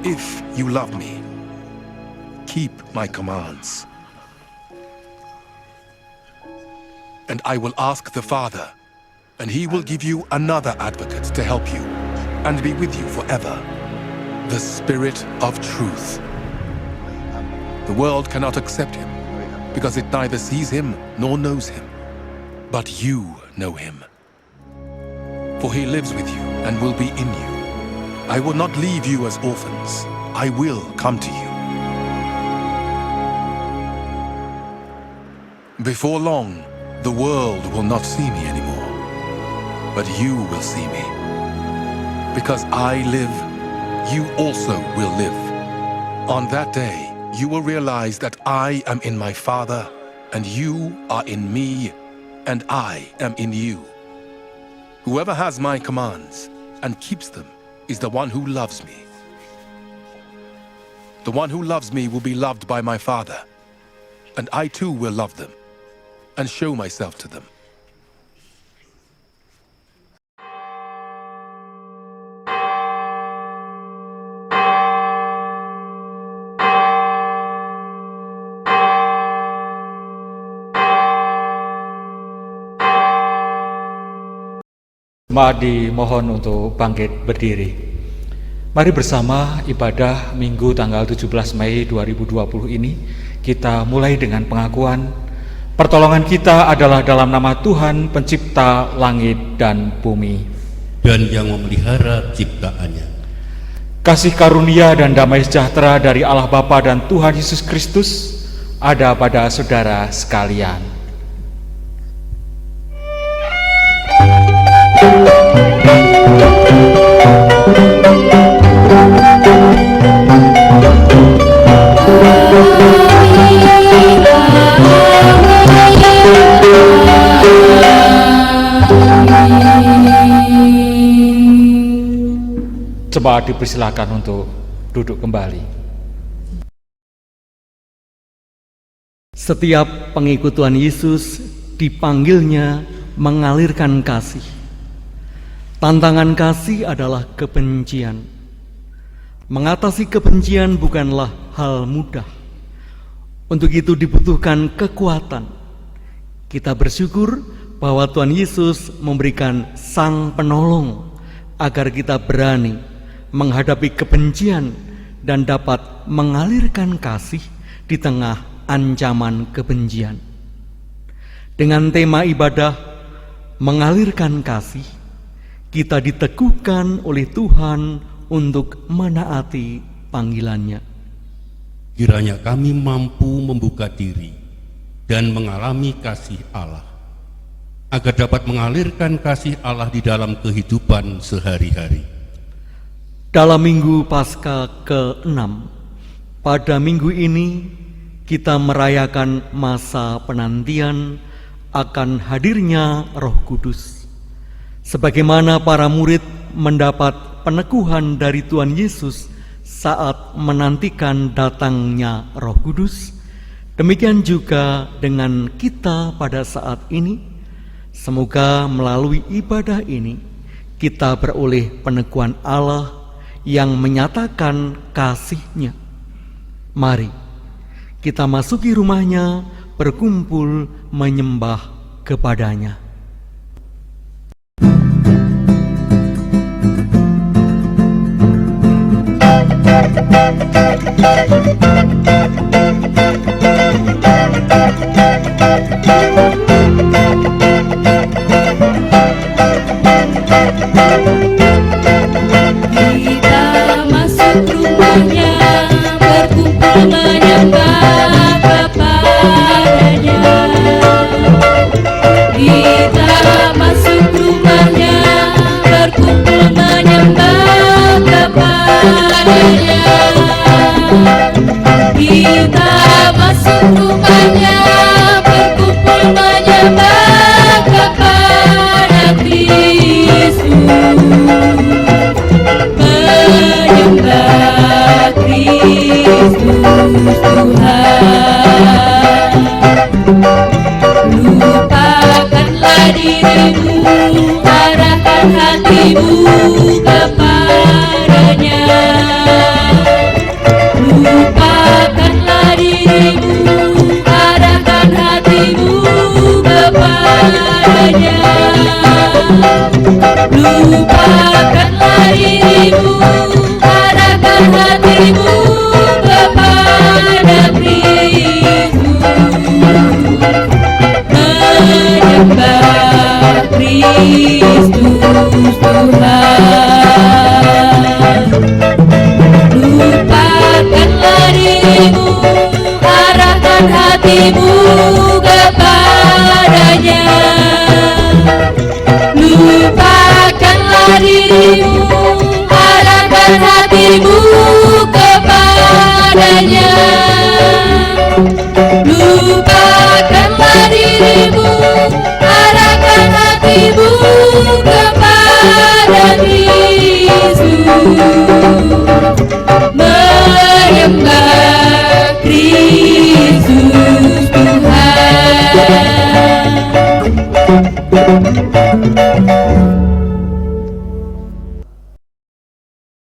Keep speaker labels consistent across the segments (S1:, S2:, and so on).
S1: If you love me, keep my commands. And I will ask the Father, and he will give you another advocate to help you and be with you forever, the Spirit of truth. The world cannot accept him because it neither sees him nor knows him. But you know him, for he lives with you and will be in you. I will not leave you as orphans. I will come to you. Before long, the world will not see me anymore, but you will see me. Because I live, you also will live. On that day, you will realize that I am in my Father, and you are in me, and I am in you. Whoever has my commands and keeps them is the one who loves me. The one who loves me will be loved by my Father, and I too will love them and show myself to them.
S2: Mari mohon untuk bangkit berdiri. Mari bersama ibadah Minggu tanggal 17 Mei 2020 ini kita mulai dengan pengakuan pertolongan kita adalah dalam nama Tuhan pencipta langit dan bumi
S3: dan yang memelihara ciptaannya.
S2: Kasih karunia dan damai sejahtera dari Allah Bapa dan Tuhan Yesus Kristus ada pada saudara sekalian. Coba dipersilakan untuk duduk kembali.
S4: Setiap pengikut Tuhan Yesus dipanggilnya mengalirkan kasih. Tantangan kasih adalah kebencian. Mengatasi kebencian bukanlah hal mudah. Untuk itu dibutuhkan kekuatan. Kita bersyukur bahwa Tuhan Yesus memberikan Sang Penolong agar kita berani menghadapi kebencian dan dapat mengalirkan kasih di tengah ancaman kebencian. Dengan tema ibadah mengalirkan kasih, kita diteguhkan oleh Tuhan untuk menaati panggilannya.
S3: Kiranya kami mampu membuka diri dan mengalami kasih Allah, agar dapat mengalirkan kasih Allah di dalam kehidupan sehari-hari.
S4: Dalam Minggu Paskah ke-6, pada minggu ini kita merayakan masa penantian akan hadirnya Roh Kudus. Sebagaimana para murid mendapat peneguhan dari Tuhan Yesus saat menantikan datangnya Roh Kudus, demikian juga dengan kita pada saat ini. Semoga melalui ibadah ini kita beroleh peneguhan Allah yang menyatakan kasih-Nya. Mari kita masuki rumah-Nya, berkumpul menyembah kepada-Nya.
S5: Kita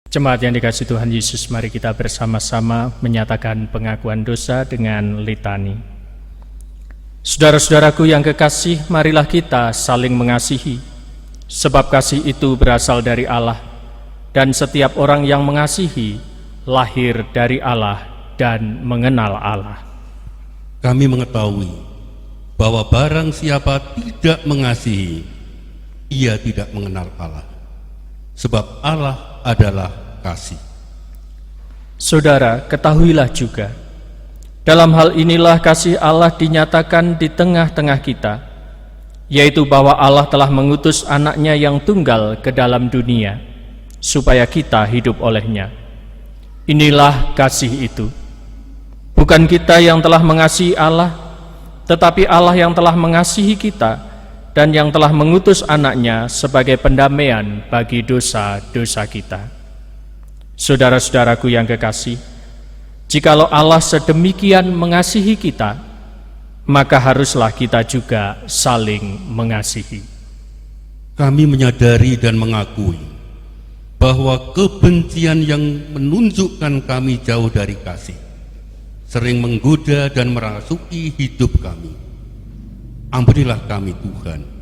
S5: Jemaat yang dikasihi Tuhan Yesus, mari kita bersama-sama menyatakan pengakuan dosa dengan litani. Saudara-saudaraku yang kekasih, marilah kita saling mengasihi, sebab kasih itu berasal dari Allah, dan setiap orang yang mengasihi lahir dari Allah dan mengenal Allah.
S3: Kami mengetahui bahwa barang siapa tidak mengasihi, ia tidak mengenal Allah, sebab Allah adalah kasih.
S5: Saudara, ketahuilah juga, dalam hal inilah kasih Allah dinyatakan di tengah-tengah kita, yaitu bahwa Allah telah mengutus anaknya yang tunggal ke dalam dunia, supaya kita hidup olehnya. Inilah kasih itu. Bukan kita yang telah mengasihi Allah, tetapi Allah yang telah mengasihi kita, dan yang telah mengutus anaknya sebagai pendamaian bagi dosa-dosa kita. Saudara-saudaraku yang kekasih, jikalau Allah sedemikian mengasihi kita, maka haruslah kita juga saling mengasihi.
S3: Kami menyadari dan mengakui bahwa kebencian yang menunjukkan kami jauh dari kasih sering menggoda dan merasuki hidup kami. Ampunilah kami, Tuhan.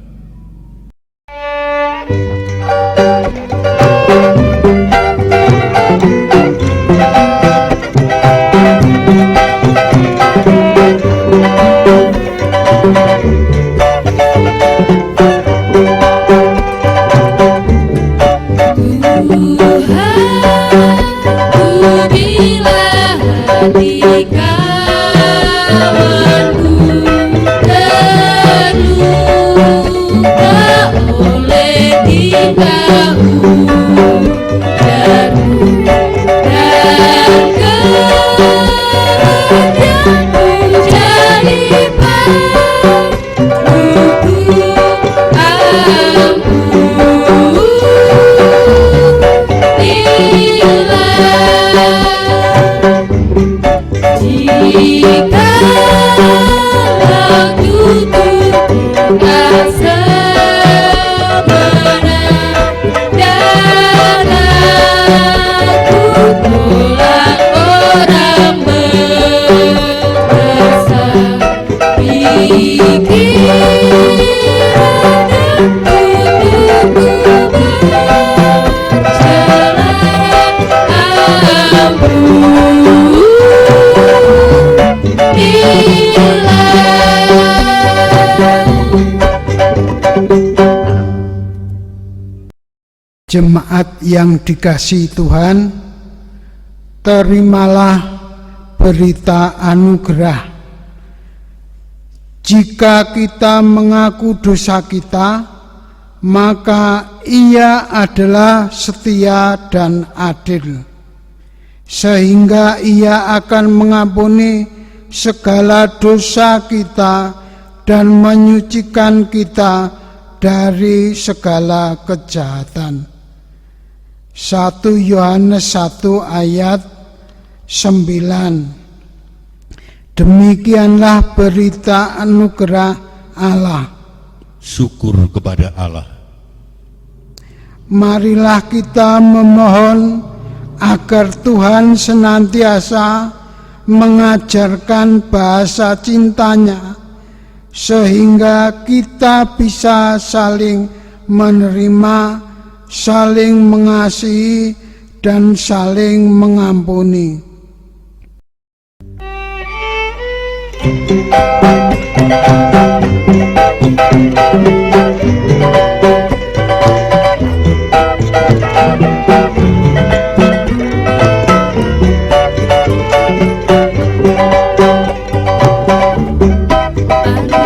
S6: Jemaat yang dikasihi Tuhan, terimalah berita anugerah. Jika kita mengaku dosa kita, maka Ia adalah setia dan adil, sehingga Ia akan mengampuni segala dosa kita dan menyucikan kita dari segala kejahatan. 1 Yohanes 1 ayat 9. Demikianlah berita anugerah Allah.
S3: Syukur kepada Allah.
S6: Marilah kita memohon agar Tuhan senantiasa mengajarkan bahasa cintanya, sehingga kita bisa saling menerima, saling mengasihi, dan saling mengampuni.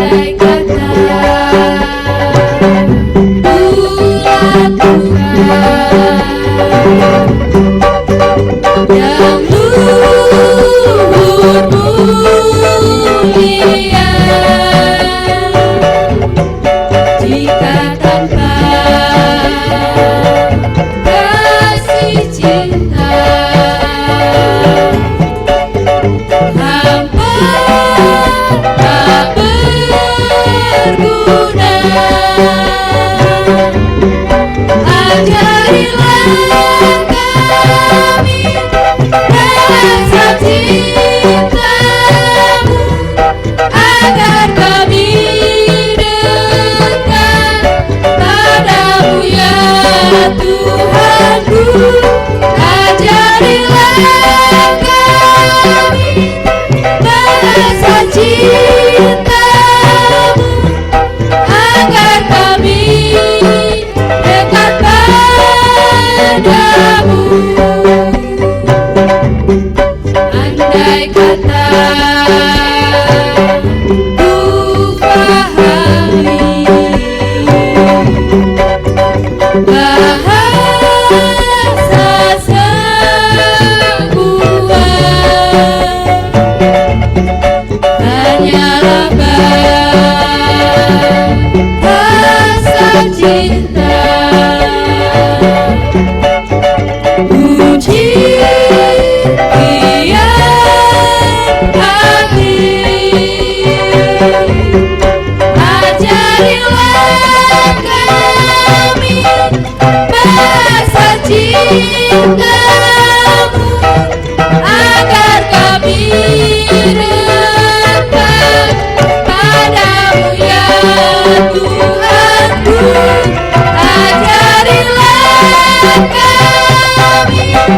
S7: Andai kata yang luhur mulia, jika tanpa kasih cinta hampa tak berguna. Ajarilah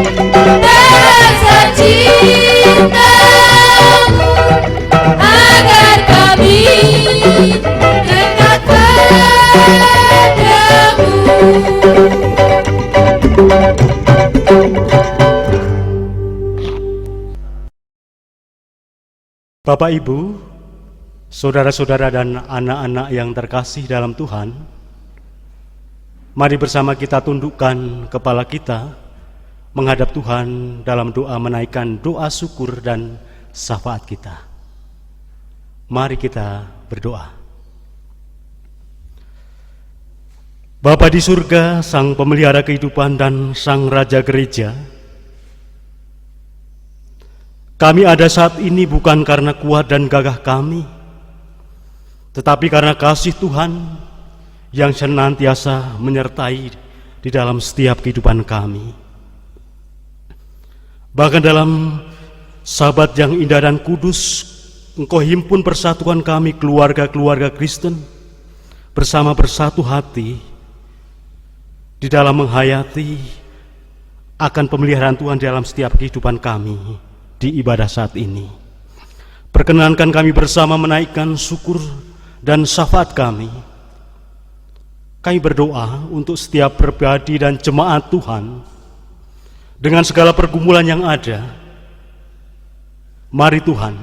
S7: rasa cintamu agar kami dekat padamu.
S8: Bapak, Ibu, saudara-saudara dan anak-anak yang terkasih dalam Tuhan, mari bersama kita tundukkan kepala kita menghadap Tuhan dalam doa menaikkan doa syukur dan syafaat kita. Mari kita berdoa. Bapa di surga, Sang Pemelihara kehidupan dan Sang Raja Gereja, kami ada saat ini bukan karena kuat dan gagah kami, tetapi karena kasih Tuhan yang senantiasa menyertai di dalam setiap kehidupan kami. Bahkan dalam Sabat yang indah dan kudus, Engkau himpun persatuan kami keluarga-keluarga Kristen bersama bersatu hati di dalam menghayati akan pemeliharaan Tuhan dalam setiap kehidupan kami di ibadah saat ini. Perkenankan kami bersama menaikkan syukur dan syafaat kami. Kami berdoa untuk setiap pribadi dan jemaat Tuhan dengan segala pergumulan yang ada. Mari Tuhan,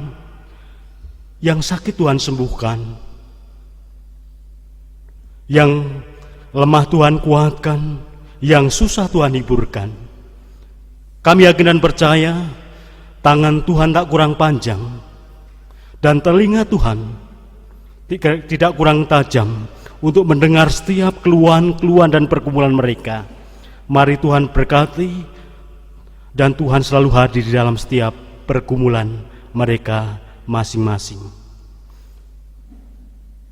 S8: yang sakit Tuhan sembuhkan, yang lemah Tuhan kuatkan, yang susah Tuhan hiburkan. Kami yakin dan percaya tangan Tuhan tak kurang panjang dan telinga Tuhan tidak kurang tajam untuk mendengar setiap keluhan-keluhan dan pergumulan mereka. Mari Tuhan berkati dan Tuhan selalu hadir di dalam setiap pergumulan mereka masing-masing.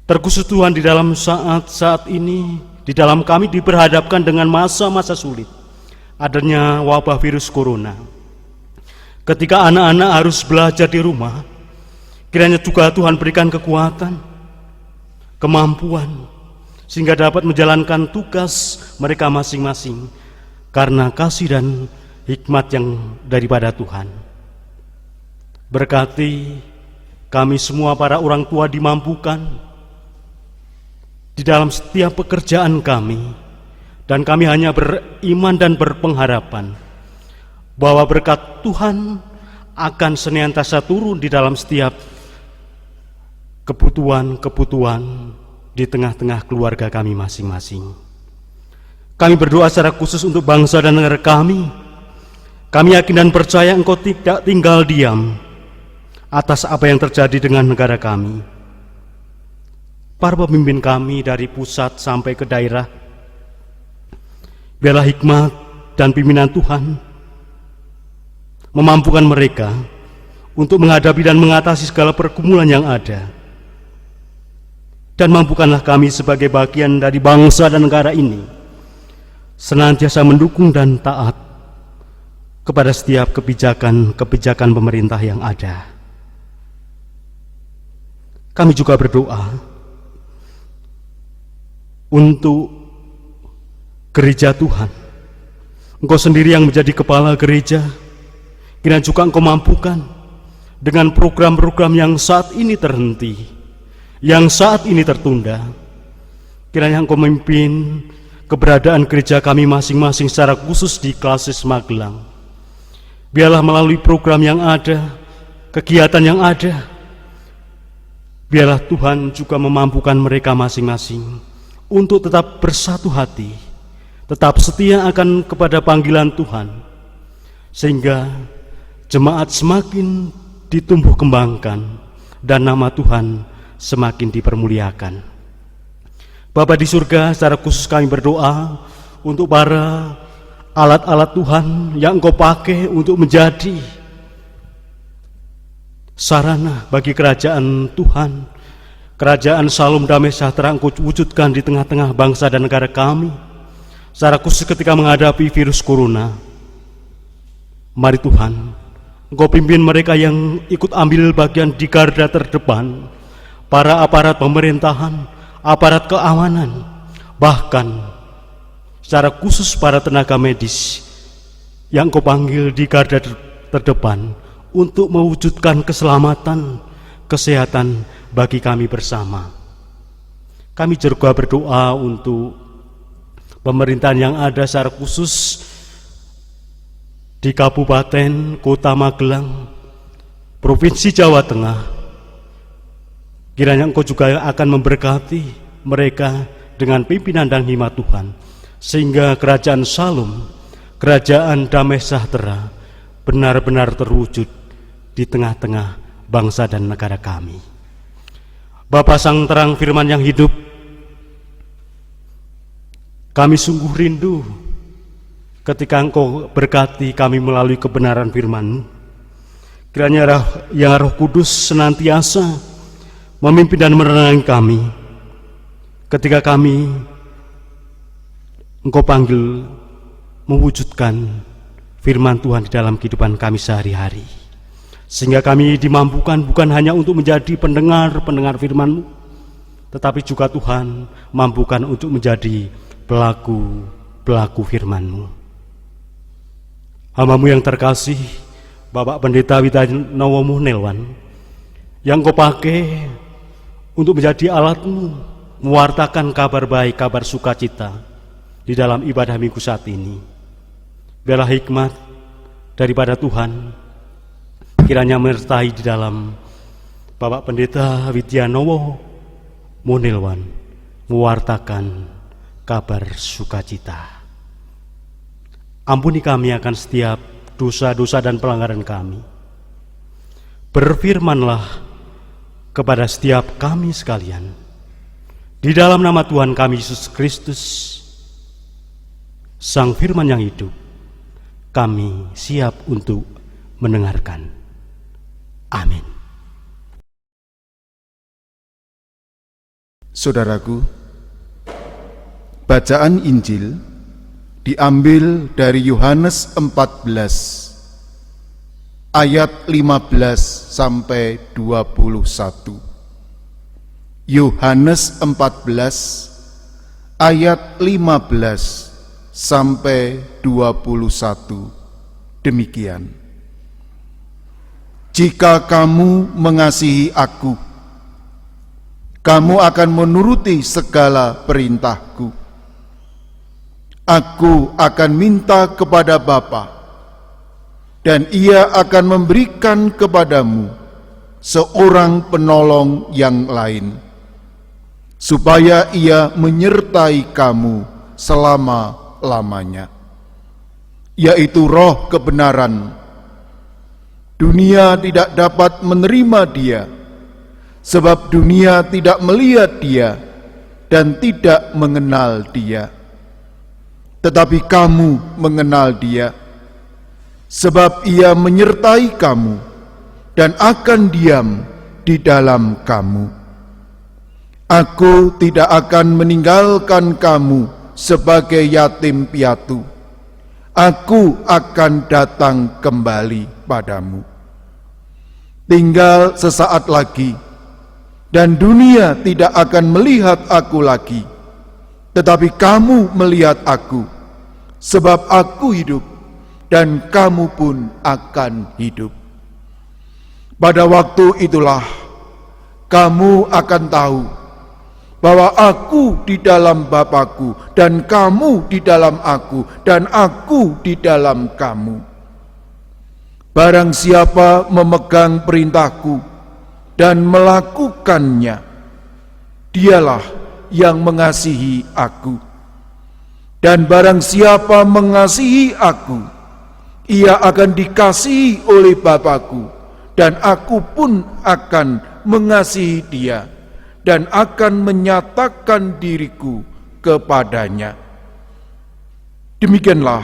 S8: Terkhusus Tuhan di dalam saat-saat ini, di dalam kami diperhadapkan dengan masa-masa sulit, adanya wabah virus corona. Ketika anak-anak harus belajar di rumah, kiranya juga Tuhan berikan kekuatan, kemampuan, sehingga dapat menjalankan tugas mereka masing-masing karena kasih dan hikmat yang daripada Tuhan. Berkati kami semua para orang tua dimampukan di dalam setiap pekerjaan kami, dan kami hanya beriman dan berpengharapan bahwa berkat Tuhan akan senantiasa turun di dalam setiap kebutuhan-kebutuhan di tengah-tengah keluarga kami masing-masing. Kami berdoa secara khusus untuk bangsa dan negara kami. Kami yakin dan percaya Engkau tidak tinggal diam atas apa yang terjadi dengan negara kami. Para pemimpin kami dari pusat sampai ke daerah, biarlah hikmat dan pimpinan Tuhan memampukan mereka untuk menghadapi dan mengatasi segala pergumulan yang ada. Dan mampukanlah kami sebagai bagian dari bangsa dan negara ini senantiasa mendukung dan taat kepada setiap kebijakan-kebijakan pemerintah yang ada. Kami juga berdoa untuk gereja Tuhan. Engkau sendiri yang menjadi kepala gereja, kiranya juga Engkau mampukan dengan program-program yang saat ini terhenti, yang saat ini tertunda. Kiranya Engkau memimpin keberadaan gereja kami masing-masing secara khusus di Klasis Magelang. Biarlah melalui program yang ada, kegiatan yang ada, biarlah Tuhan juga memampukan mereka masing-masing untuk tetap bersatu hati, tetap setia akan kepada panggilan Tuhan, sehingga jemaat semakin ditumbuh kembangkan dan nama Tuhan semakin dipermuliakan. Bapa di surga, secara khusus kami berdoa untuk para alat-alat Tuhan yang Engkau pakai untuk menjadi sarana bagi kerajaan Tuhan, kerajaan Shalom Damai Sejahtera Engkau wujudkan di tengah-tengah bangsa dan negara kami, secara khusus ketika menghadapi virus corona. Mari Tuhan, Engkau pimpin mereka yang ikut ambil bagian di garda terdepan, para aparat pemerintahan, aparat keamanan, bahkan secara khusus para tenaga medis yang Kau panggil di garda terdepan untuk mewujudkan keselamatan, kesehatan bagi kami bersama. Kami juga berdoa untuk pemerintahan yang ada secara khusus di Kabupaten Kota Magelang, Provinsi Jawa Tengah. Kiranya Engkau juga akan memberkati mereka dengan pimpinan dan hikmat Tuhan, sehingga kerajaan Shalom, kerajaan damai sejahtera benar-benar terwujud di tengah-tengah bangsa dan negara kami. Bapa Sang Terang Firman yang hidup, kami sungguh rindu ketika Engkau berkati kami melalui kebenaran firman-Mu. Kiranya yang Roh Kudus senantiasa memimpin dan menerangi kami ketika kami Engkau panggil mewujudkan firman Tuhan di dalam kehidupan kami sehari-hari, sehingga kami dimampukan bukan hanya untuk menjadi pendengar firman-Mu, tetapi juga Tuhan mampukan untuk menjadi pelaku firman-Mu. Hamba-Mu yang terkasih, Bapak Pendeta Widanowo Munilwan, yang Kau pakai untuk menjadi alat-Mu mewartakan kabar baik, kabar sukacita di dalam ibadah minggu saat ini. Biarlah hikmat daripada Tuhan kiranya menyertai di dalam Bapak Pendeta Widanowo Munilwan mewartakan kabar sukacita. Ampuni kami akan setiap dosa-dosa dan pelanggaran kami. Berfirmanlah kepada setiap kami sekalian. Di dalam nama Tuhan kami Yesus Kristus, Sang Firman yang hidup, kami siap untuk mendengarkan. Amin.
S9: Saudaraku, bacaan Injil diambil dari Yohanes 14 ayat 15 sampai 21. Yohanes 14 ayat 15 sampai 21. Demikian. Jika kamu mengasihi aku, kamu akan menuruti segala perintahku. Aku akan minta kepada Bapa, dan Ia akan memberikan kepadamu seorang penolong yang lain, supaya Ia menyertai kamu selama-lamanya, yaitu Roh kebenaran. Dunia tidak dapat menerima Dia, sebab dunia tidak melihat Dia dan tidak mengenal Dia. Tetapi kamu mengenal Dia, sebab Ia menyertai kamu dan akan diam di dalam kamu. Aku tidak akan meninggalkan kamu sebagai yatim piatu. Aku akan datang kembali padamu. Tinggal sesaat lagi, dan dunia tidak akan melihat aku lagi, tetapi kamu melihat aku, sebab aku hidup, dan kamu pun akan hidup. Pada waktu itulah kamu akan tahu bahwa aku di dalam Bapa-Ku, dan kamu di dalam aku, dan aku di dalam kamu. Barang siapa memegang perintahku dan melakukannya, dialah yang mengasihi aku. Dan barang siapa mengasihi aku, ia akan dikasihi oleh Bapa-Ku, dan aku pun akan mengasihi dia, dan akan menyatakan diriku kepadanya. Demikianlah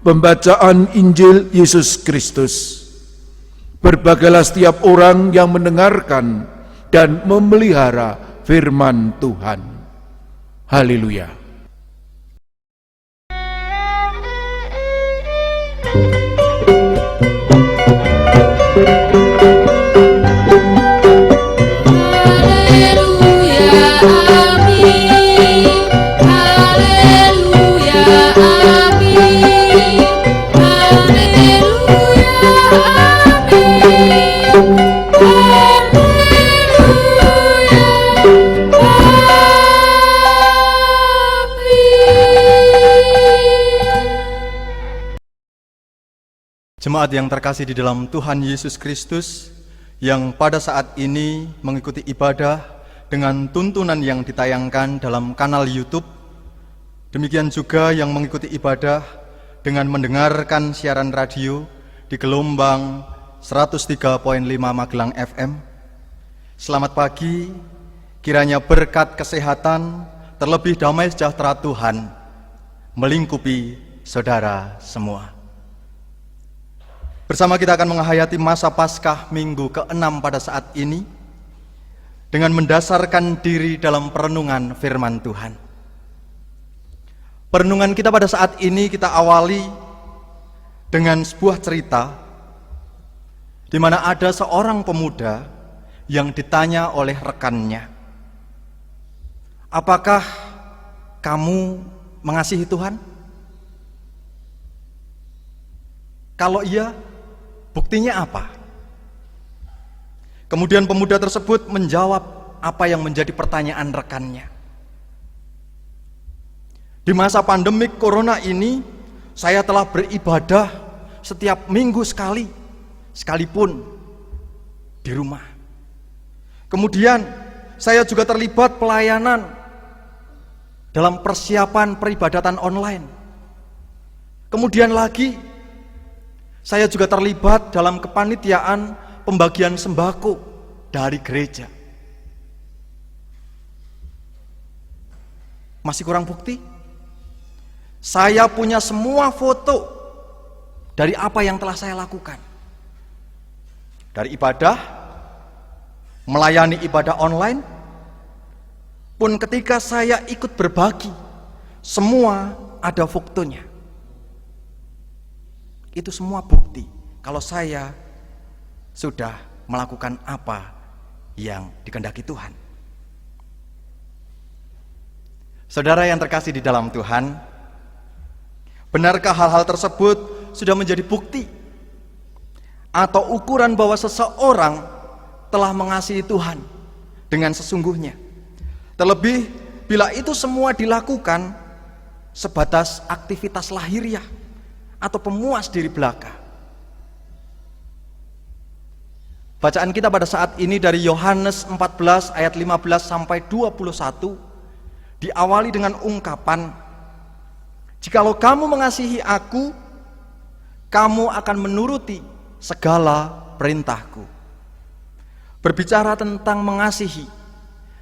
S9: pembacaan Injil Yesus Kristus. Berbahagialah setiap orang yang mendengarkan dan memelihara firman Tuhan. Haleluya.
S7: Haleluya, amin. Haleluya, amin.
S10: Jemaat yang terkasih di dalam Tuhan Yesus Kristus, yang pada saat ini mengikuti ibadah dengan tuntunan yang ditayangkan dalam kanal YouTube, demikian juga yang mengikuti ibadah dengan mendengarkan siaran radio di gelombang 103.5 Magelang FM. Selamat pagi, kiranya berkat kesehatan, terlebih damai sejahtera Tuhan melingkupi saudara semua. Bersama kita akan menghayati masa Paskah minggu ke-6 pada saat ini dengan mendasarkan diri dalam perenungan firman Tuhan. Perenungan kita pada saat ini kita awali dengan sebuah cerita di mana ada seorang pemuda yang ditanya oleh rekannya, "Apakah kamu mengasihi Tuhan?" Kalau iya, buktinya apa? Kemudian pemuda tersebut menjawab apa yang menjadi pertanyaan rekannya. Di masa pandemik corona ini, saya telah beribadah setiap minggu sekali, sekalipun di rumah. Kemudian saya juga terlibat pelayanan dalam persiapan peribadatan online. Kemudian lagi, saya juga terlibat dalam kepanitiaan pembagian sembako dari gereja. Masih kurang bukti? Saya punya semua foto dari apa yang telah saya lakukan. Dari ibadah, melayani ibadah online, pun ketika saya ikut berbagi, semua ada fotonya. Itu semua bukti kalau saya sudah melakukan apa yang dikehendaki Tuhan. Saudara yang terkasih di dalam Tuhan, benarkah hal-hal tersebut sudah menjadi bukti atau ukuran bahwa seseorang telah mengasihi Tuhan dengan sesungguhnya? Terlebih bila itu semua dilakukan sebatas aktivitas lahiriah atau pemuas diri belaka. Bacaan kita pada saat ini dari Yohanes 14 ayat 15 sampai 21 diawali dengan ungkapan, "Jikalau kamu mengasihi aku, kamu akan menuruti segala perintahku." Berbicara tentang mengasihi,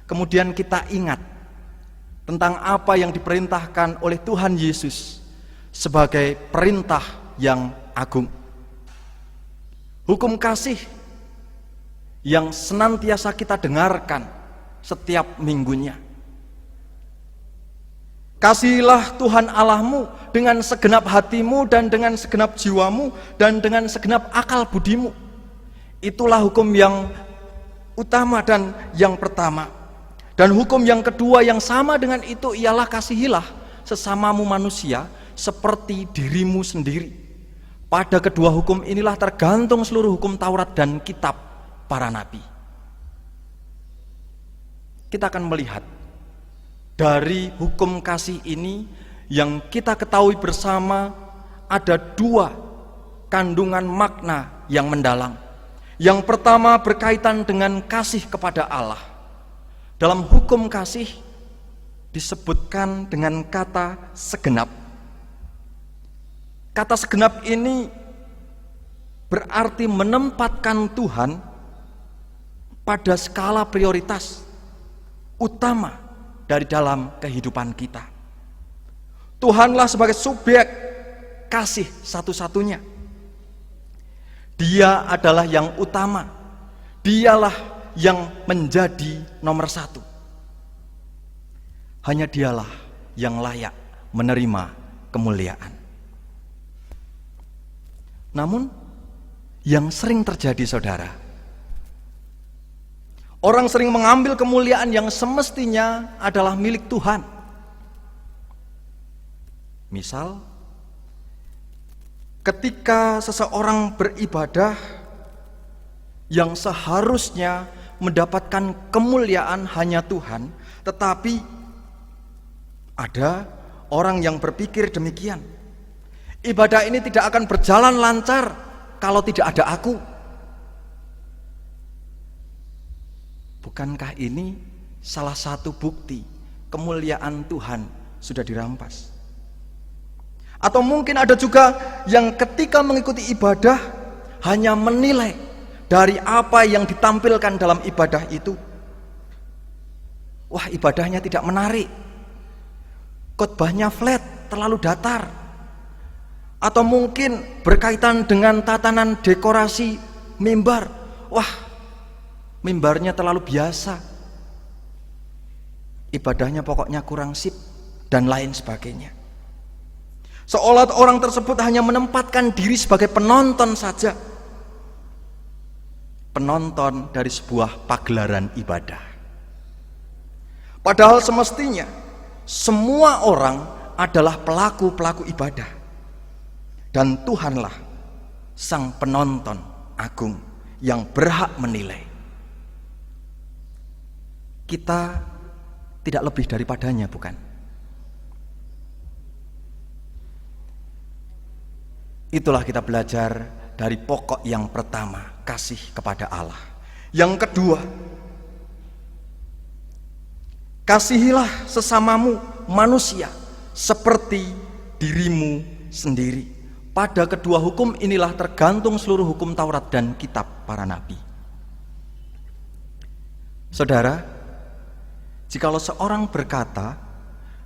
S10: kemudian kita ingat tentang apa yang diperintahkan oleh Tuhan Yesus sebagai perintah yang agung. Hukum kasih yang senantiasa kita dengarkan setiap minggunya. Kasihilah Tuhan Allahmu dengan segenap hatimu dan dengan segenap jiwamu dan dengan segenap akal budimu. Itulah hukum yang utama dan yang pertama. Dan hukum yang kedua yang sama dengan itu ialah kasihilah sesamamu manusia seperti dirimu sendiri. Pada kedua hukum inilah tergantung seluruh hukum Taurat dan kitab para nabi. Kita akan melihat dari hukum kasih ini yang kita ketahui bersama ada dua kandungan makna yang mendalam. Yang pertama berkaitan dengan kasih kepada Allah. Dalam hukum kasih disebutkan dengan kata segenap. Kata segenap ini berarti menempatkan Tuhan pada skala prioritas utama dari dalam kehidupan kita. Tuhanlah sebagai subjek kasih satu-satunya. Dia adalah yang utama. Dialah yang menjadi nomor satu. Hanya dialah yang layak menerima kemuliaan. Namun yang sering terjadi, saudara, orang sering mengambil kemuliaan yang semestinya adalah milik Tuhan. Misal, ketika seseorang beribadah yang seharusnya mendapatkan kemuliaan hanya Tuhan, tetapi ada orang yang berpikir demikian. Ibadah ini tidak akan berjalan lancar
S11: kalau tidak ada aku? Bukankah ini salah satu bukti kemuliaan Tuhan sudah dirampas? Atau mungkin ada juga yang ketika mengikuti ibadah hanya menilai dari apa yang ditampilkan dalam ibadah itu. Wah, ibadahnya tidak menarik, khotbahnya flat, terlalu datar. Atau mungkin berkaitan dengan tatanan dekorasi mimbar. Wah, mimbarnya terlalu biasa, ibadahnya pokoknya kurang sip, dan lain sebagainya. Seolah orang tersebut hanya menempatkan diri sebagai penonton saja, penonton dari sebuah pagelaran ibadah. Padahal semestinya semua orang adalah pelaku-pelaku ibadah, dan Tuhanlah sang penonton agung yang berhak menilai. Kita tidak lebih daripadanya, bukan? Itulah kita belajar dari pokok yang pertama, kasih kepada Allah. Yang kedua, kasihilah sesamamu manusia seperti dirimu sendiri. Pada kedua hukum inilah tergantung seluruh hukum Taurat dan kitab para nabi. Saudara, jikalau seorang berkata,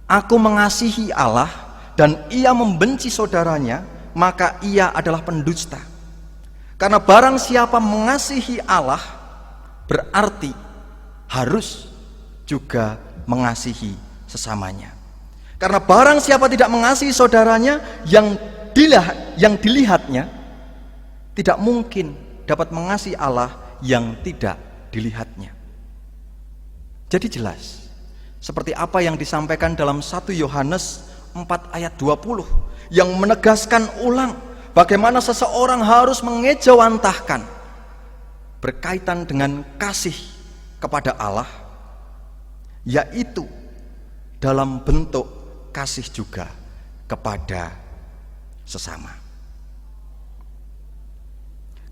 S11: aku mengasihi Allah dan ia membenci saudaranya, maka ia adalah pendusta. Karena barang siapa mengasihi Allah, berarti harus juga mengasihi sesamanya. Karena barang siapa tidak mengasihi saudaranya, yang dilihatnya, tidak mungkin dapat mengasihi Allah yang tidak dilihatnya. Jadi jelas, seperti apa yang disampaikan dalam 1 Yohanes 4 ayat 20, yang menegaskan ulang bagaimana seseorang harus mengejawantahkan berkaitan dengan kasih kepada Allah, yaitu dalam bentuk kasih juga kepada sesama.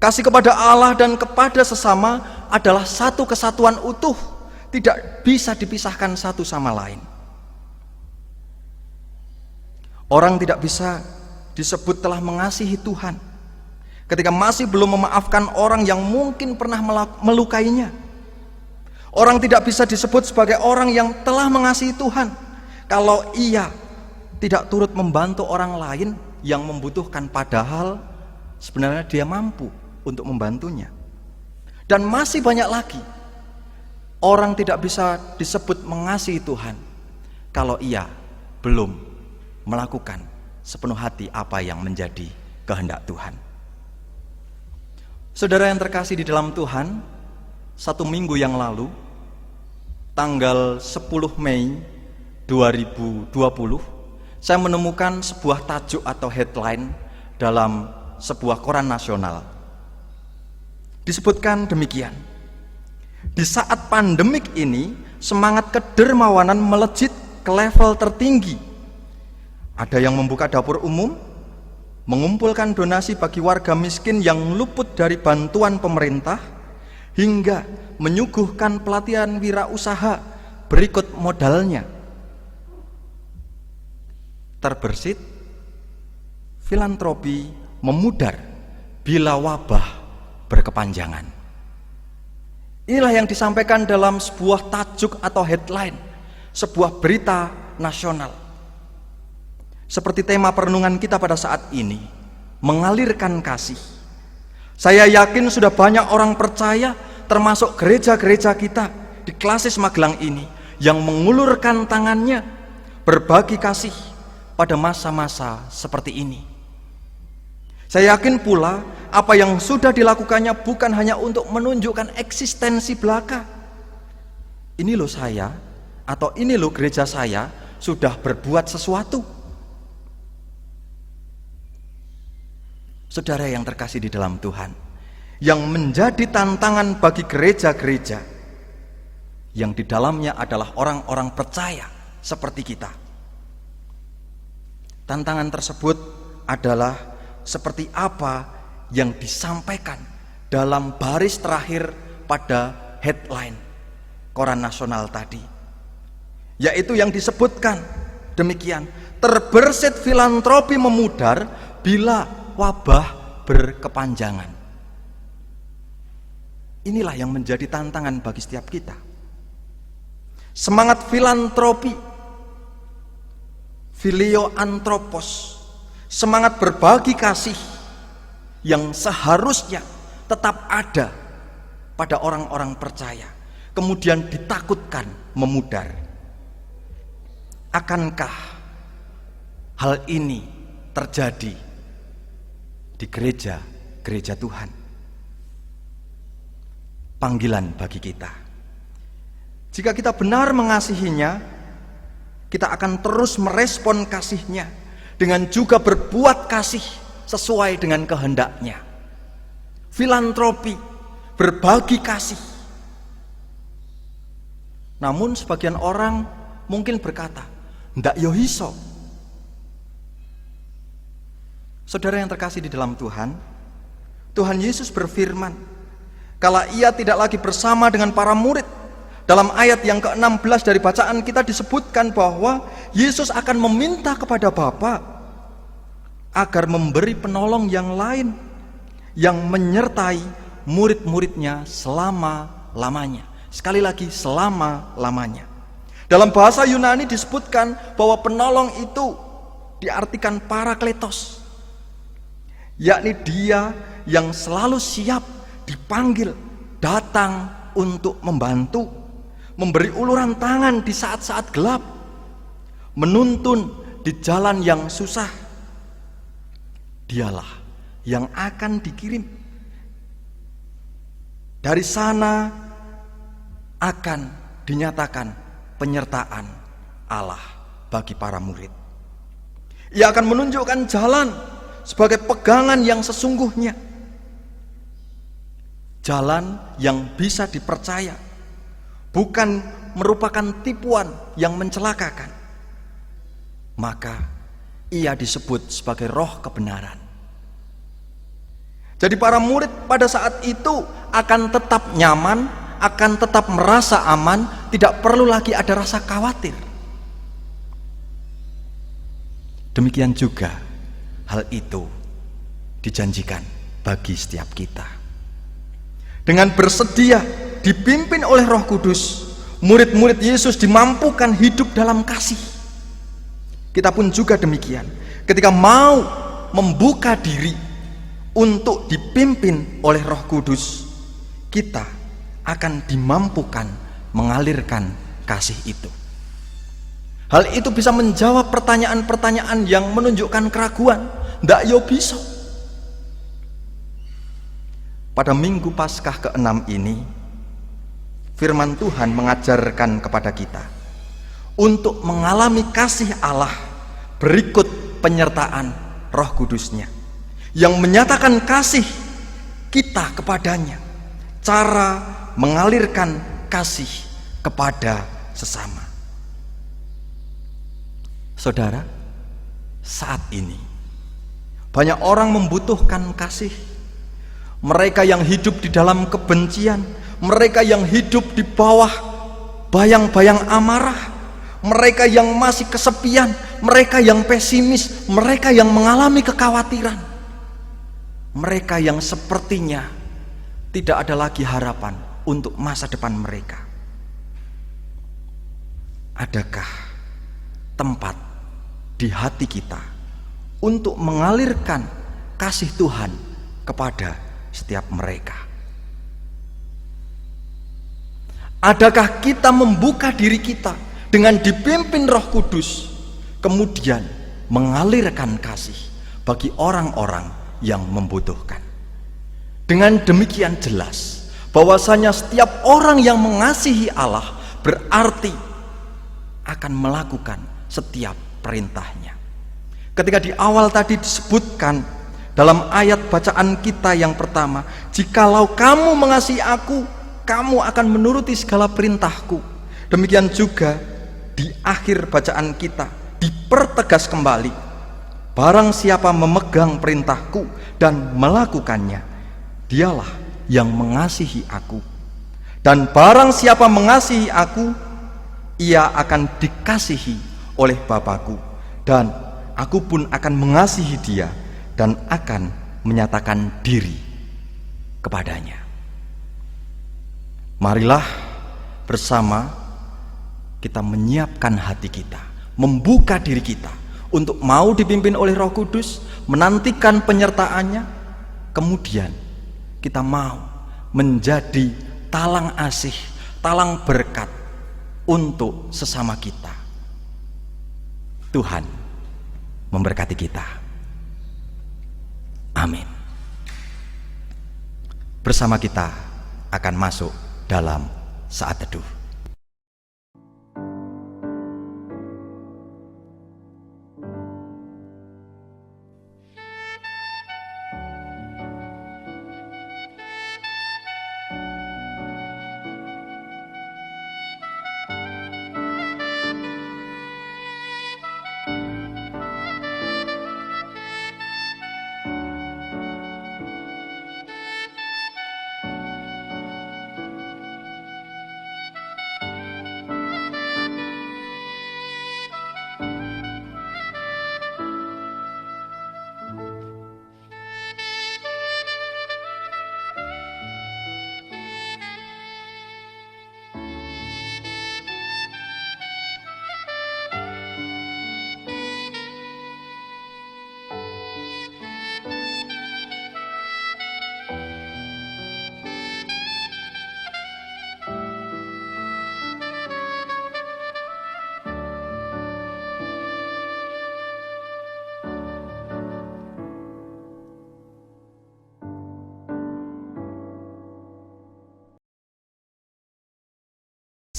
S11: Kasih kepada Allah dan kepada sesama adalah satu kesatuan utuh, tidak bisa dipisahkan satu sama lain. Orang tidak bisa disebut telah mengasihi Tuhan ketika masih belum memaafkan orang yang mungkin pernah melukainya. Orang tidak bisa disebut sebagai orang yang telah mengasihi Tuhan kalau ia tidak turut membantu orang lain yang membutuhkan, padahal sebenarnya dia mampu untuk membantunya. Dan masih banyak lagi. Orang tidak bisa disebut mengasihi Tuhan kalau ia belum melakukan sepenuh hati apa yang menjadi kehendak Tuhan. Saudara yang terkasih di dalam Tuhan, 1 minggu yang lalu, tanggal 10 Mei 2020, saya menemukan sebuah tajuk atau headline dalam sebuah koran nasional. Disebutkan demikian: di saat pandemik ini, semangat kedermawanan melejit ke level tertinggi. Ada yang membuka dapur umum, mengumpulkan donasi bagi warga miskin yang luput dari bantuan pemerintah, hingga menyuguhkan pelatihan wirausaha berikut modalnya. Terbersit, filantropi memudar bila wabah berkepanjangan. Inilah yang disampaikan dalam sebuah tajuk atau headline, sebuah berita nasional. Seperti tema perenungan kita pada saat ini, mengalirkan kasih. Saya yakin sudah banyak orang percaya, termasuk gereja-gereja kita di Klasis Magelang ini, yang mengulurkan tangannya berbagi kasih pada masa-masa seperti ini. Saya yakin pula apa yang sudah dilakukannya bukan hanya untuk menunjukkan eksistensi belaka. Ini loh saya, atau ini loh gereja saya sudah berbuat sesuatu. Saudara yang terkasih di dalam Tuhan, yang menjadi tantangan bagi gereja-gereja yang di dalamnya adalah orang-orang percaya seperti kita. Tantangan tersebut adalah seperti apa yang disampaikan dalam baris terakhir pada headline koran nasional tadi, yaitu yang disebutkan demikian: terbersit filantropi memudar bila wabah berkepanjangan. Inilah yang menjadi tantangan bagi setiap kita. Semangat filantropi, filio antropos, semangat berbagi kasih yang seharusnya tetap ada pada orang-orang percaya, kemudian ditakutkan memudar. Akankah hal ini terjadi di gereja Tuhan? Panggilan bagi kita. Jika kita benar mengasihinya, kita akan terus merespon kasihnya dengan juga berbuat kasih sesuai dengan kehendaknya. Filantropi, berbagi kasih. Namun sebagian orang mungkin berkata, ndak yo iso. Saudara yang terkasih di dalam Tuhan, Tuhan Yesus berfirman, kala ia tidak lagi bersama dengan para murid. Dalam ayat yang ke-16 dari bacaan kita disebutkan bahwa Yesus akan meminta kepada Bapa agar memberi penolong yang lain yang menyertai murid-muridnya selama-lamanya. Sekali lagi, selama-lamanya. Dalam bahasa Yunani disebutkan bahwa penolong itu diartikan parakletos, yakni dia yang selalu siap dipanggil datang untuk membantu, memberi uluran tangan di saat-saat gelap, menuntun di jalan yang susah. Dialah yang akan dikirim. Dari sana akan dinyatakan penyertaan Allah bagi para murid. Ia akan menunjukkan jalan sebagai pegangan yang sesungguhnya, jalan yang bisa dipercaya, bukan merupakan tipuan yang mencelakakan. Maka ia disebut sebagai roh kebenaran. Jadi para murid pada saat itu akan tetap nyaman, akan tetap merasa aman, tidak perlu lagi ada rasa khawatir. Demikian juga hal itu dijanjikan bagi setiap kita. Dengan bersedia dipimpin oleh Roh Kudus, murid-murid Yesus dimampukan hidup dalam kasih. Kita pun juga demikian. Ketika mau membuka diri untuk dipimpin oleh Roh Kudus, kita akan dimampukan mengalirkan kasih itu. Hal itu bisa menjawab pertanyaan-pertanyaan yang menunjukkan keraguan. Ndak yo bisa. Pada minggu Paskah ke-6 ini, firman Tuhan mengajarkan kepada kita untuk mengalami kasih Allah berikut penyertaan Roh Kudus-Nya yang menyatakan kasih kita kepadanya, cara mengalirkan kasih kepada sesama. Saudara, saat ini banyak orang membutuhkan kasih. Mereka yang hidup di dalam kebencian, mereka yang hidup di bawah bayang-bayang amarah, mereka yang masih kesepian, mereka yang pesimis, mereka yang mengalami kekhawatiran, mereka yang sepertinya tidak ada lagi harapan untuk masa depan mereka. Adakah tempat di hati kita untuk mengalirkan kasih Tuhan kepada setiap mereka? Adakah kita membuka diri kita dengan dipimpin Roh Kudus, kemudian mengalirkan kasih bagi orang-orang yang membutuhkan? Dengan demikian jelas bahwasanya setiap orang yang mengasihi Allah berarti akan melakukan setiap perintahnya. Ketika di awal tadi disebutkan dalam ayat bacaan kita yang pertama, jikalau kamu mengasihi aku, kamu akan menuruti segala perintahku. Demikian juga di akhir bacaan kita dipertegas kembali barang siapa memegang perintahku dan melakukannya, dialah yang mengasihi aku. Dan barang siapa mengasihi aku, ia akan dikasihi oleh Bapa-Ku, dan aku pun akan mengasihi dia dan akan menyatakan diri kepadanya. Marilah bersama kita menyiapkan hati kita, membuka diri kita untuk mau dipimpin oleh Roh Kudus, menantikan penyertaannya, kemudian kita mau menjadi talang asih, talang berkat untuk sesama kita. Tuhan memberkati kita. Amin. Bersama kita akan masuk dalam saat teduh.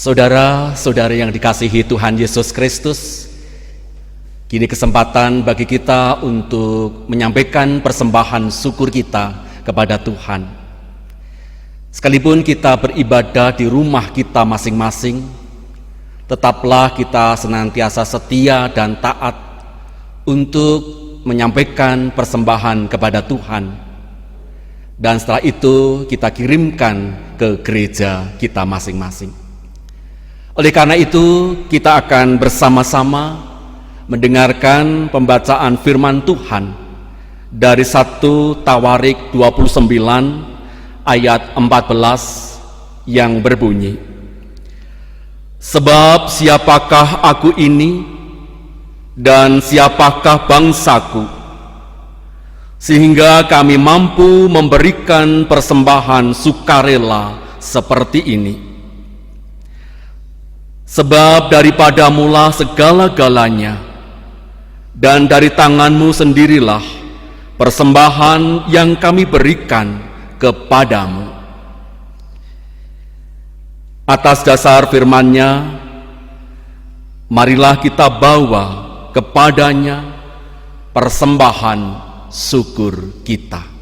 S12: Saudara-saudara yang dikasihi Tuhan Yesus Kristus, kini kesempatan bagi kita untuk menyampaikan persembahan syukur kita kepada Tuhan. Sekalipun kita beribadah di rumah kita masing-masing, tetaplah kita senantiasa setia dan taat untuk menyampaikan persembahan kepada Tuhan. Dan setelah itu kita kirimkan ke gereja kita masing-masing. Oleh karena itu, kita akan bersama-sama mendengarkan pembacaan firman Tuhan dari 1 Tawarik 29 ayat 14 yang berbunyi, "Sebab siapakah aku ini dan siapakah bangsaku, sehingga kami mampu memberikan persembahan sukarela seperti ini. Sebab daripadamulah segala-galanya, dan dari tanganmu sendirilah persembahan yang kami berikan kepadamu." Atas dasar firman-Nya, marilah kita bawa kepadanya persembahan syukur kita.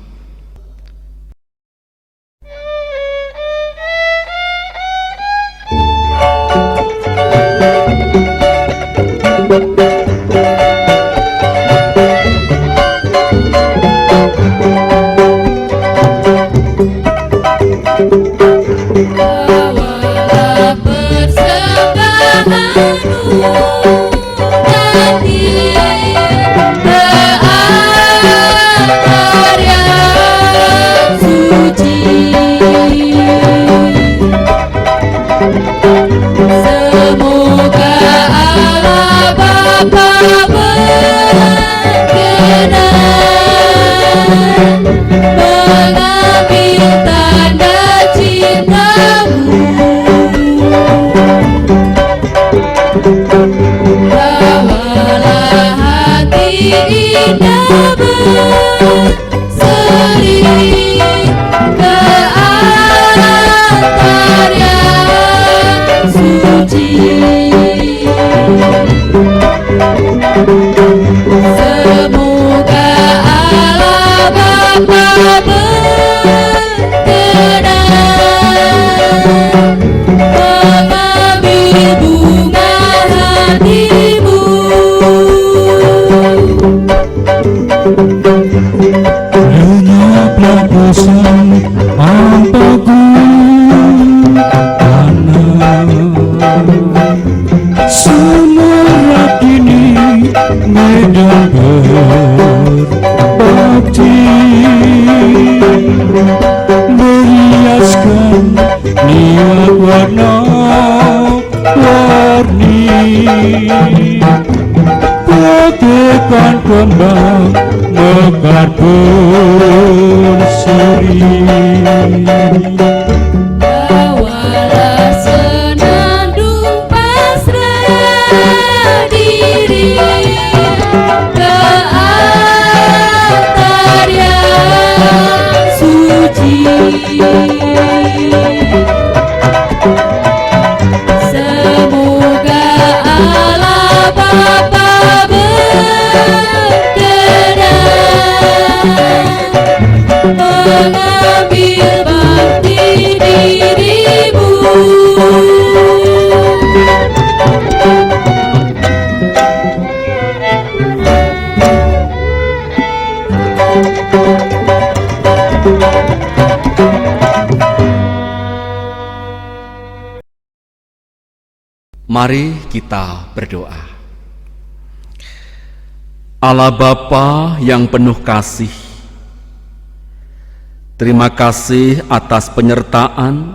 S7: Bawalah persembahanmu dan di berakar yang
S8: bosan tanpaku semangat ini medan berbakti meriaskan niat warna-warni bagaikan kembang mekar berseri.
S7: Bawalah senandung pasrah diri ke altar yang suci. Semoga Allah Bapa berkenan mengambil bakti dirimu.
S12: Mari kita berdoa. Allah Bapa yang penuh kasih, terima kasih atas penyertaan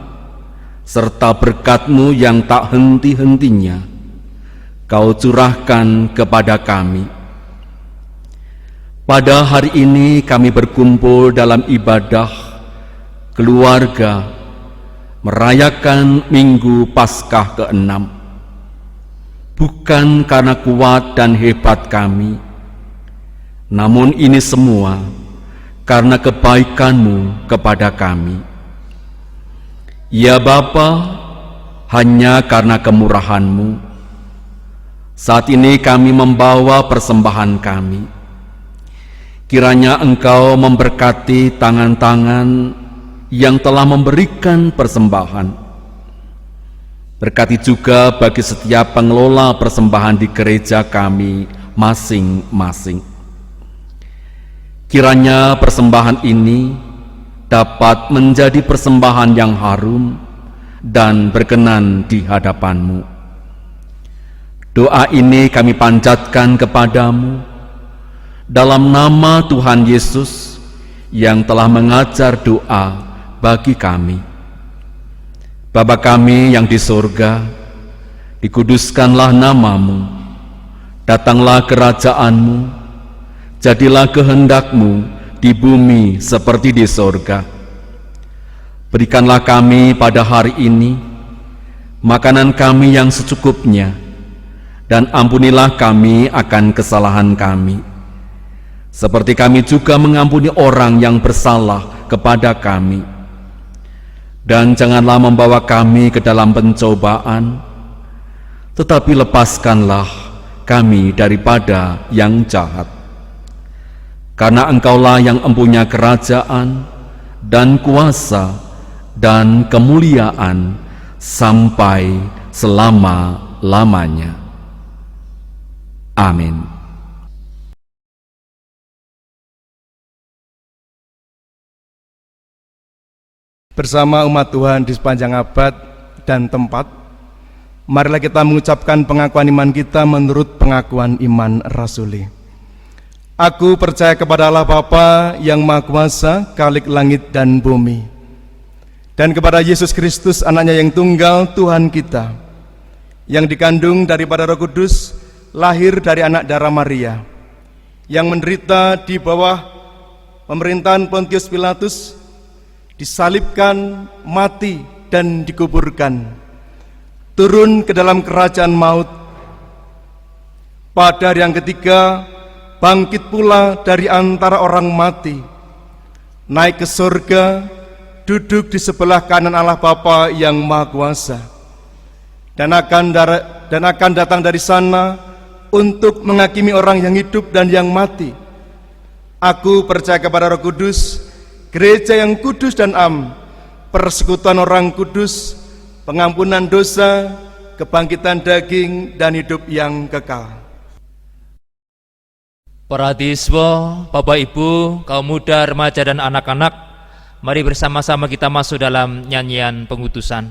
S12: serta berkat-Mu yang tak henti-hentinya Kau curahkan kepada kami. Pada hari ini kami berkumpul dalam ibadah keluarga merayakan Minggu Paskah ke-6. Bukan karena kuat dan hebat kami, namun ini semua karena kebaikan-Mu kepada kami. Ya Bapa, hanya karena kemurahan-Mu, saat ini kami membawa persembahan kami. Kiranya Engkau memberkati tangan-tangan yang telah memberikan persembahan. Berkati juga bagi setiap pengelola persembahan di gereja kami masing-masing. Kiranya persembahan ini dapat menjadi persembahan yang harum dan berkenan di hadapan-Mu. Doa ini kami panjatkan kepadamu dalam nama Tuhan Yesus yang telah mengajar doa bagi kami. Bapa kami yang di surga, dikuduskanlah nama-Mu, datanglah kerajaan-Mu, jadilah kehendak-Mu di bumi seperti di surga. Berikanlah kami pada hari ini makanan kami yang secukupnya, dan ampunilah kami akan kesalahan kami, seperti kami juga mengampuni orang yang bersalah kepada kami. Dan janganlah membawa kami ke dalam pencobaan, tetapi lepaskanlah kami daripada yang jahat. Karena Engkaulah yang empunya kerajaan dan kuasa dan kemuliaan sampai selama-lamanya. Amin.
S13: Bersama umat Tuhan di sepanjang abad dan tempat, marilah kita mengucapkan pengakuan iman kita menurut pengakuan iman rasuli. Aku percaya kepada Allah Bapa yang Maha Kuasa, Khalik langit dan bumi, dan kepada Yesus Kristus, anaknya yang tunggal, Tuhan kita, yang dikandung daripada Roh Kudus, lahir dari anak darah Maria, yang menderita di bawah pemerintahan Pontius Pilatus, disalibkan, mati, dan dikuburkan, turun ke dalam kerajaan maut. Pada hari yang ketiga, bangkit pula dari antara orang mati, naik ke surga, duduk di sebelah kanan Allah Bapa yang Maha Kuasa, dan akan datang dari sana untuk menghakimi orang yang hidup dan yang mati. Aku percaya kepada Roh Kudus, gereja yang kudus dan am, persekutuan orang kudus, pengampunan dosa, kebangkitan daging, dan hidup yang kekal.
S14: Para siswa, Bapak Ibu, kaum muda, remaja, dan anak-anak, Mari bersama-sama kita masuk dalam nyanyian pengutusan.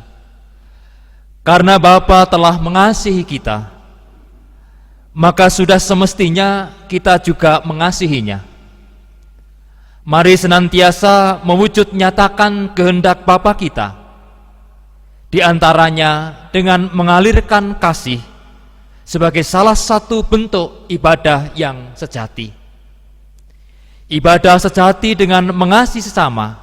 S14: Karena Bapa telah mengasihi kita, maka sudah semestinya kita juga mengasihinya. Mari senantiasa mewujud nyatakan kehendak Bapa kita, di antaranya dengan mengalirkan kasih sebagai salah satu bentuk ibadah yang sejati. Ibadah sejati dengan mengasihi sesama,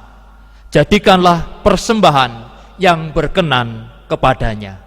S14: jadikanlah persembahan yang berkenan kepadanya.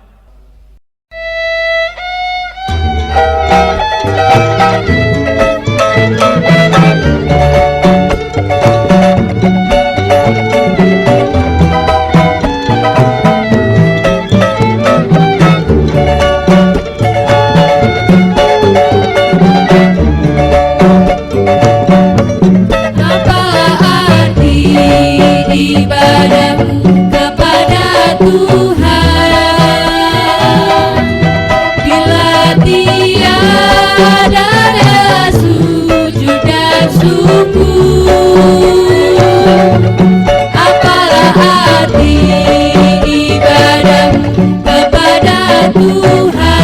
S7: Ibadahmu kepada Tuhan, bila tiada sujud dan syukur, apalah arti ibadahmu kepada Tuhan,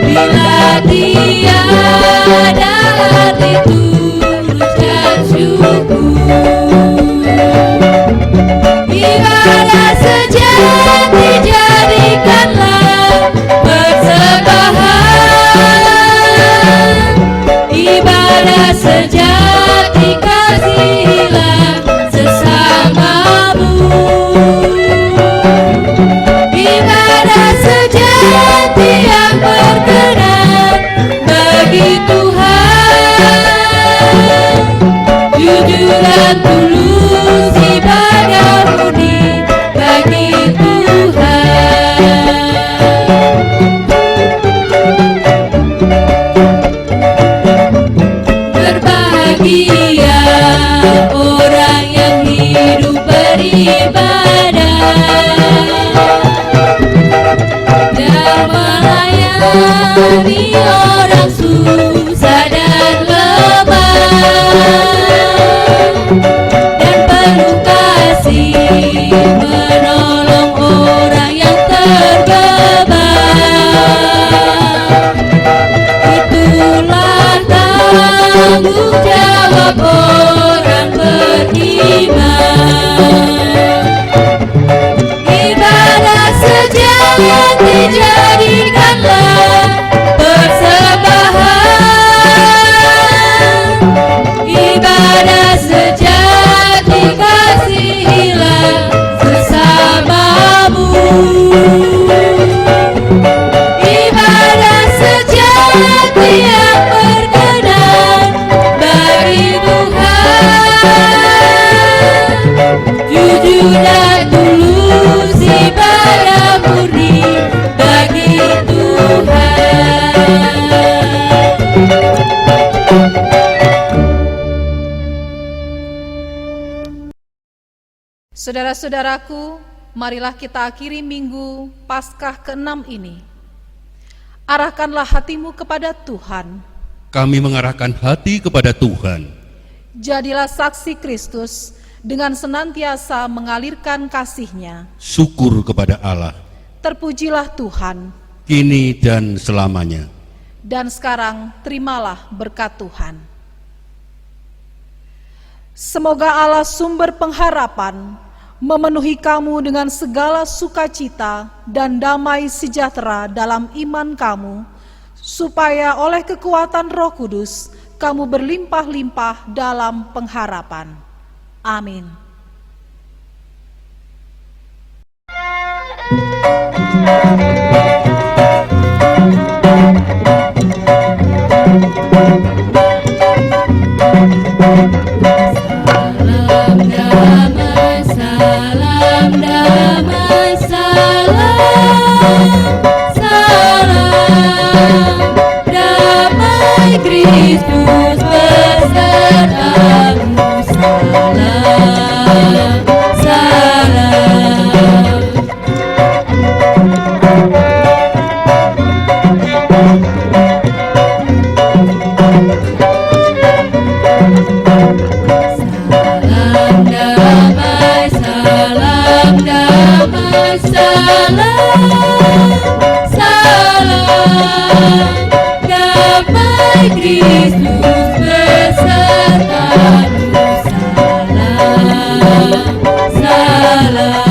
S7: bila tiada arti tulus dan syukur. Ibadah sejati jadikanlah persembahan, ibadah sejati kasihilah sesamamu, ibadah sejati yang berkenan bagi Tuhan, jujur dan tulus ibadah murni bagi Tuhan. Berbahagia orang yang hidup beribadah dan melayani orang susah dan lemah, dan penuh kasih menolong orang yang terbeban. Itulah tanggung jawab orang beriman. Ibadah sejati jadikanlah persembahan, ibadah sejati kasihilah sesamamu, ibadah sejati yang berkenan bagi Tuhan, jujur dan tulus ibadah murni bagi Tuhan.
S15: Saudara-saudaraku, marilah kita akhiri minggu Paskah ke-6 ini. Arahkanlah hatimu kepada Tuhan.
S3: Kami mengarahkan hati kepada Tuhan.
S15: Jadilah saksi Kristus dengan senantiasa mengalirkan kasih-Nya.
S3: Syukur kepada Allah,
S15: Terpujilah Tuhan.
S3: kini dan selamanya.
S15: Dan sekarang terimalah berkat Tuhan. Semoga Allah sumber pengharapan memenuhi kamu dengan segala sukacita dan damai sejahtera dalam iman kamu, supaya oleh kekuatan Roh Kudus kamu berlimpah-limpah dalam pengharapan. Amin.
S7: Salam damai, salam damai Kristus besertamu. Salam, salam. damai Kristus besertamu, salam, salam.